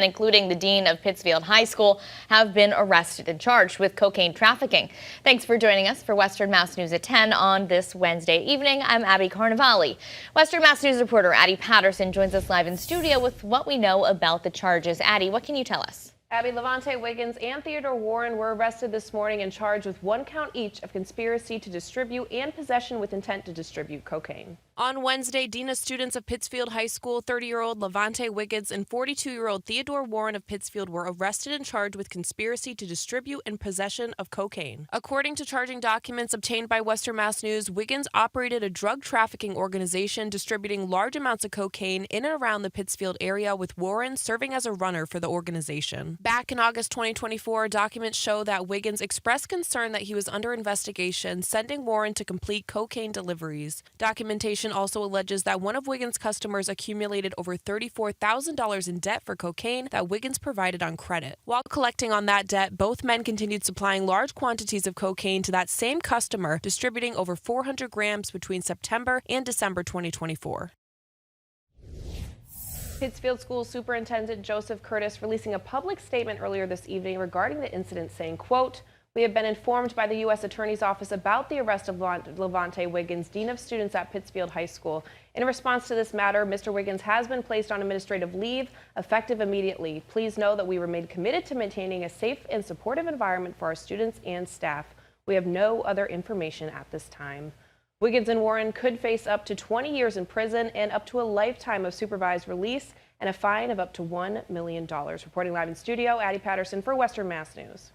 including the dean of Pittsfield High School, have been arrested and charged with cocaine trafficking. Thanks for joining us for Western Mass News at 10 on this Wednesday evening. I'm Abby Carnevale. Western Mass News reporter Addie Patterson joins us live in studio with what we know about the charges. Addie, what can you tell us? Abby, Levante Wiggins and Theodore Warren were arrested this morning and charged with 1 count each of conspiracy to distribute and possession with intent to distribute cocaine. On Wednesday, Dean of Students of Pittsfield High School, 30-year-old Levante Wiggins and 42-year-old Theodore Warren of Pittsfield were arrested and charged with conspiracy to distribute and possession of cocaine. According to charging documents obtained by Western Mass News, Wiggins operated a drug trafficking organization distributing large amounts of cocaine in and around the Pittsfield area, with Warren serving as a runner for the organization. Back in August 2024, documents show that Wiggins expressed concern that he was under investigation, sending Warren to complete cocaine deliveries. Documentation also alleges that one of Wiggins' customers accumulated over $34,000 in debt for cocaine that Wiggins provided on credit. While collecting on that debt, both men continued supplying large quantities of cocaine to that same customer, distributing over 400 grams between September and December 2024. Pittsfield School Superintendent Joseph Curtis releasing a public statement earlier this evening regarding the incident, saying, quote, "We have been informed by the U.S. Attorney's Office about the arrest of Levante Wiggins, Dean of Students at Pittsfield High School. In response to this matter, Mr. Wiggins has been placed on administrative leave, effective immediately. Please know that we remain committed to maintaining a safe and supportive environment for our students and staff. We have no other information at this time." Wiggins and Warren could face up to 20 years in prison and up to a lifetime of supervised release and a fine of up to $1 million. Reporting live in studio, Addie Patterson for Western Mass News.